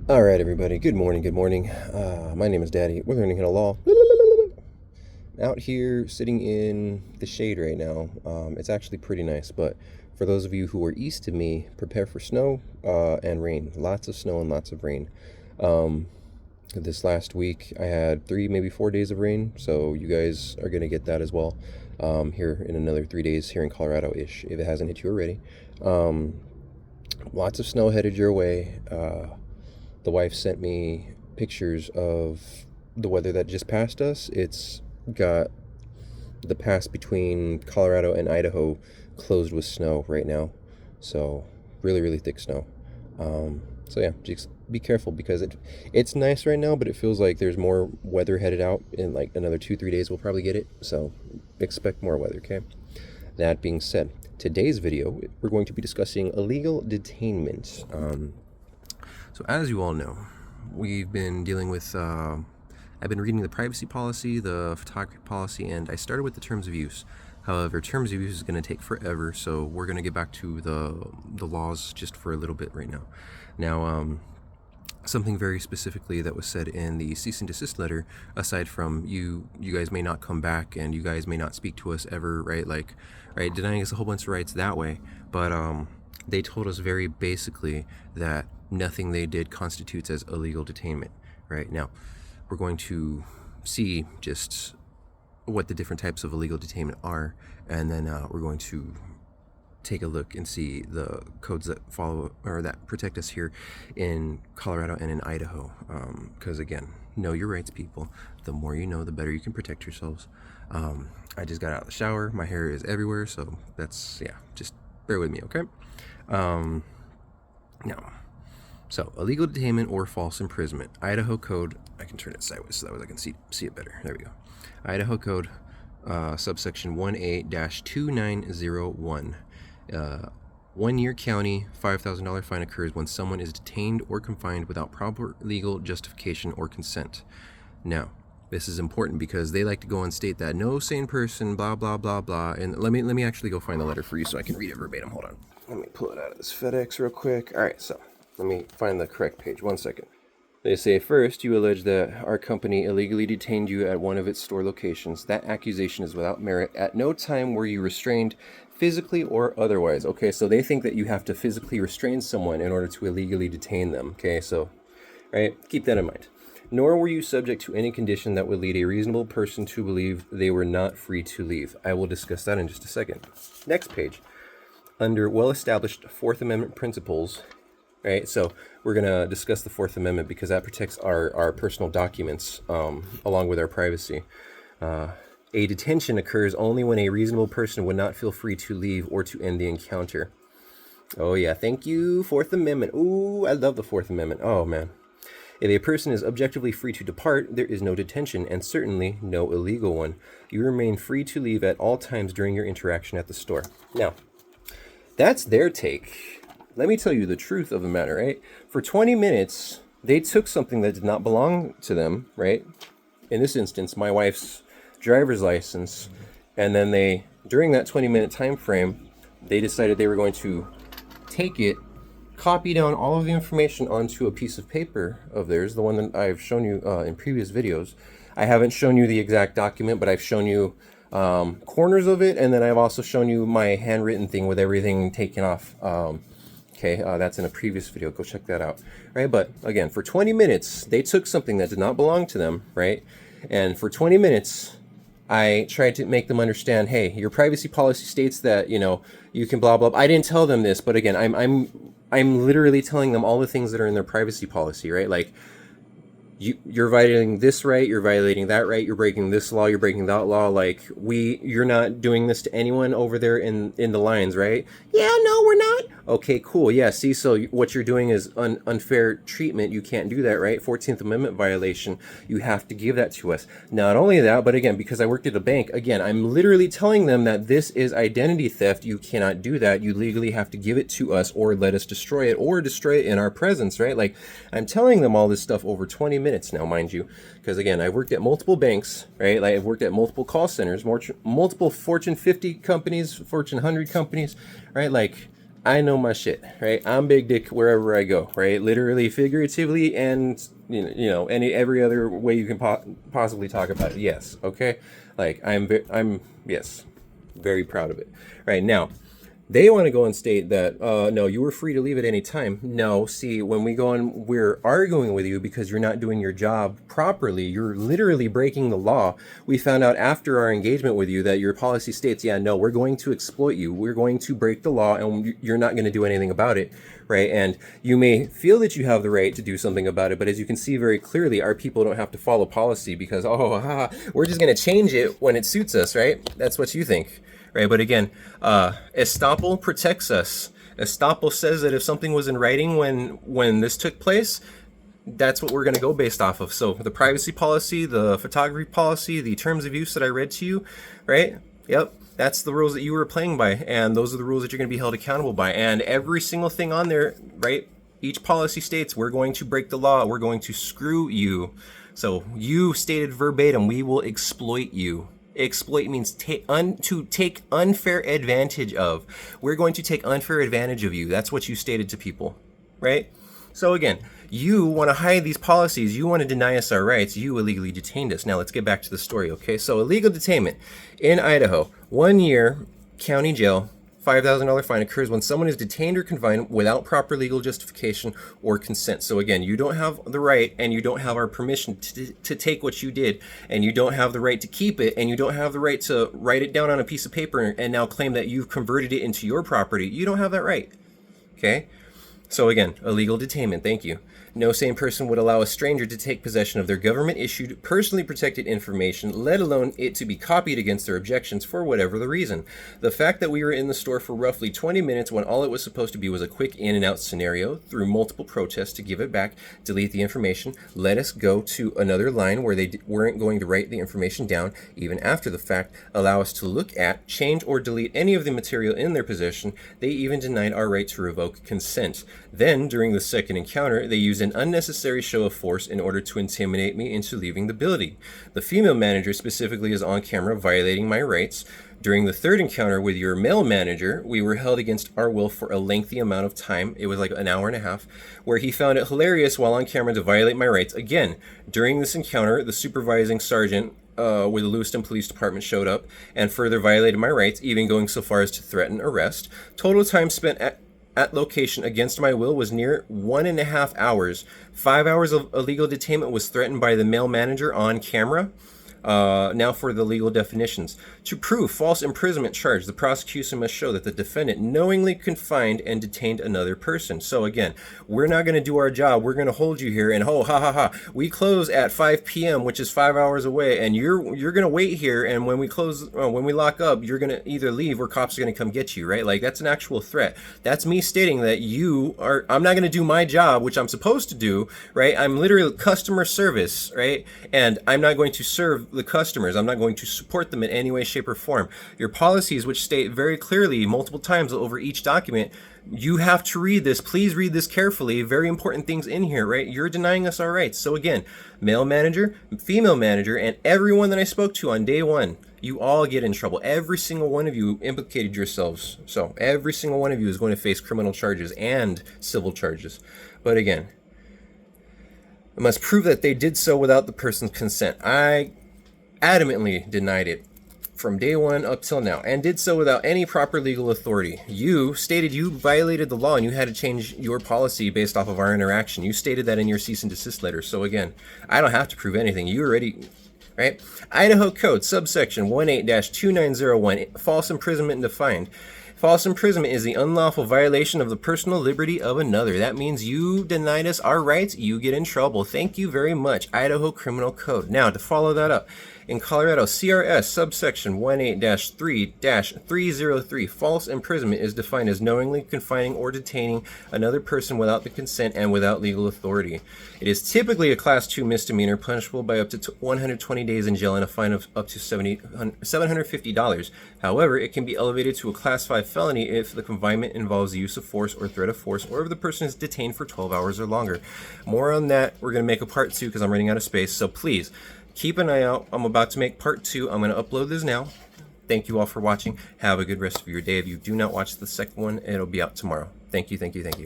All right, everybody. Good morning. Good morning. My name is Daddy. We're learning how to law. Out here, sitting in the shade right now. It's actually pretty nice. But for those of you who are east of me, prepare for snow and rain. Lots of snow and lots of rain. Um, this last week, I had 3, maybe 4 days of rain. So you guys are gonna get that as well. Here in another 3 days here in Colorado-ish, if it hasn't hit you already. Um, Lots of snow headed your way. The wife sent me pictures of the weather that just passed us. It's got the pass between Colorado and Idaho closed with snow right now. So really, really thick snow. So yeah, just be careful because it's nice right now, but it feels like there's more weather headed out in like another 2-3 days. We'll probably get it. So expect more weather. Okay. That being said, today's video we're going to be discussing illegal detainment. So as you all know, we've been dealing with, I've been reading the privacy policy, the photography policy, and I started with the terms of use. However, terms of use is going to take forever, so we're going to get back to the laws just for a little bit right now. Now, something very specifically that was said in the cease and desist letter, aside from you guys may not come back and you guys may not speak to us ever, right? Like, right, denying us a whole bunch of rights that way. But they told us very basically that nothing they did constitutes as illegal detainment. Right now, we're going to see just what the different types of illegal detainment are, and then we're going to take a look and see the codes that follow or that protect us here in Colorado and in Idaho. Because again, know your rights, people. The more you know, the better you can protect yourselves. I just got out of the shower. My hair is everywhere, so that's, yeah, just bear with me, okay? Now, so illegal detainment or false imprisonment. Idaho Code, I can turn it sideways so that way I can see it better. There we go. Idaho Code, subsection 1A-2901. 1 year county, $5,000 fine occurs when someone is detained or confined without proper legal justification or consent. Now, this is important because they like to go and state that no sane person, blah, blah, blah, blah. And let me actually go find the letter for you so I can read it verbatim. Hold on. Let me pull it out of this FedEx real quick. All right, so let me find the correct page. 1 second. They say, first, you allege that our company illegally detained you at one of its store locations. That accusation is without merit. At no time were you restrained physically or otherwise. Okay, so they think that you have to physically restrain someone in order to illegally detain them. Okay, so, right, keep that in mind. Nor were you subject to any condition that would lead a reasonable person to believe they were not free to leave. I will discuss that in just a second. Next page. Under well-established Fourth Amendment principles, right? So we're going to discuss the Fourth Amendment because that protects our personal documents along with our privacy. A detention occurs only when a reasonable person would not feel free to leave or to end the encounter. Oh yeah, thank you, Fourth Amendment. Ooh, I love the Fourth Amendment. Oh man. If a person is objectively free to depart, there is no detention and certainly no illegal one. You remain free to leave at all times during your interaction at the store. Now, that's their take. Let me tell you the truth of the matter, right? For 20 minutes, they took something that did not belong to them, right? In this instance, my wife's driver's license, and then they, during that 20-minute time frame, they decided they were going to take it, copy down all of the information onto a piece of paper of theirs, the one that I've shown you in previous videos. I haven't shown you the exact document, but I've shown you corners of it, and then I've also shown you my handwritten thing with everything taken off. Okay, that's in a previous video. Go check that out. Right, but again, for 20 minutes, they took something that did not belong to them, right? And for 20 minutes, I tried to make them understand, hey, your privacy policy states that, you know, you can blah, blah, blah. I didn't tell them this, but again, I'm literally telling them all the things that are in their privacy policy, right? Like, you're violating this right, you're violating that right, you're breaking this law, you're breaking that law. Like, you're not doing this to anyone over there in the lines, right? Yeah, no, we're not. Okay, cool. Yeah, see, so what you're doing is unfair treatment. You can't do that, right? 14th Amendment violation. You have to give that to us. Not only that, but again, because I worked at a bank, again, I'm literally telling them that this is identity theft. You cannot do that. You legally have to give it to us or let us destroy it or destroy it in our presence, right? Like, I'm telling them all this stuff over 20 minutes now, mind you, because again, I've worked at multiple banks, right? Like, I've worked at multiple call centers, multiple Fortune 50 companies, Fortune 100 companies, right? Like, I know my shit, right? I'm big dick wherever I go, right? Literally, figuratively, and every other way you can possibly talk about it. Yes, okay. Like I'm yes, very proud of it. Right now, they want to go and state that no, you were free to leave at any time. No, see, when we go and we're arguing with you because you're not doing your job properly, you're literally breaking the law. We found out after our engagement with you that your policy states, yeah, no, we're going to exploit you. We're going to break the law, and you're not going to do anything about it, right? And you may feel that you have the right to do something about it, but as you can see very clearly, our people don't have to follow policy because we're just going to change it when it suits us, right? That's what you think. Right, but again, estoppel protects us. Estoppel says that if something was in writing when this took place, that's what we're going to go based off of. So the privacy policy, the photography policy, the terms of use that I read to you, right? Yep, that's the rules that you were playing by, and those are the rules that you're going to be held accountable by. And every single thing on there, right? Each policy states we're going to break the law. We're going to screw you. So you stated verbatim, we will exploit you. Exploit means to take unfair advantage of. We're going to take unfair advantage of you. That's what you stated to people, right? So again, you want to hide these policies. You want to deny us our rights. You illegally detained us. Now let's get back to the story, okay? So illegal detainment in Idaho, 1 year county jail, $5,000 fine occurs when someone is detained or confined without proper legal justification or consent. So again, you don't have the right and you don't have our permission to take what you did, and you don't have the right to keep it, and you don't have the right to write it down on a piece of paper and now claim that you've converted it into your property. You don't have that right, okay? So again, illegal detainment, thank you. No sane person would allow a stranger to take possession of their government-issued, personally protected information, let alone it to be copied against their objections for whatever the reason. The fact that we were in the store for roughly 20 minutes when all it was supposed to be was a quick in and out scenario through multiple protests to give it back, delete the information, let us go to another line where they weren't going to write the information down even after the fact, allow us to look at, change, or delete any of the material in their possession. They even denied our right to revoke consent. Then, during the second encounter, they used an unnecessary show of force in order to intimidate me into leaving the building. The female manager specifically is on camera violating my rights. During the third encounter with your male manager, we were held against our will for a lengthy amount of time. It was like an hour and a half, where he found it hilarious while on camera to violate my rights. Again, during this encounter, the supervising sergeant with the Lewiston Police Department showed up and further violated my rights, even going so far as to threaten arrest. Total time spent at location against my will was near 1.5 hours. 5 hours of illegal detainment was threatened by the male manager on camera. Now for the legal definitions. To prove false imprisonment charge, the prosecution must show that the defendant knowingly confined and detained another person. So again, we're not going to do our job. We're going to hold you here, and we close at 5 p.m., which is 5 hours away, and you're going to wait here, and when we close, when we lock up, you're going to either leave or cops are going to come get you, right? Like, that's an actual threat. That's me stating that I'm not going to do my job, which I'm supposed to do, right? I'm literally customer service, right? And I'm not going to serve the customers. I'm not going to support them in any way, shape, or form. Your policies, which state very clearly multiple times over each document, you have to read this. Please read this carefully. Very important things in here, right? You're denying us our rights. So again, male manager, female manager, and everyone that I spoke to on day one, you all get in trouble. Every single one of you implicated yourselves. So every single one of you is going to face criminal charges and civil charges. But again, I must prove that they did so without the person's consent. I adamantly denied it from day one up till now, and did so without any proper legal authority. You stated you violated the law and you had to change your policy based off of our interaction. You stated that in your cease and desist letter. So again, I don't have to prove anything. You already, right? Idaho Code, subsection 18-2901, false imprisonment defined. False imprisonment is the unlawful violation of the personal liberty of another. That means you denied us our rights, you get in trouble. Thank you very much, Idaho Criminal Code. Now, to follow that up, in Colorado, CRS subsection 18-3-303, false imprisonment is defined as knowingly confining or detaining another person without the consent and without legal authority. It is typically a Class 2 misdemeanor punishable by up to 120 days in jail and a fine of up to $750. However, it can be elevated to a Class 5 felony if the confinement involves the use of force or threat of force, or if the person is detained for 12 hours or longer. More on that. We're going to make a part 2 because I'm running out of space, so please keep an eye out. I'm about to make part 2. I'm going to upload this now. Thank you all for watching. Have a good rest of your day. If you do not watch the second one, it'll be out tomorrow. Thank you, thank you, thank you.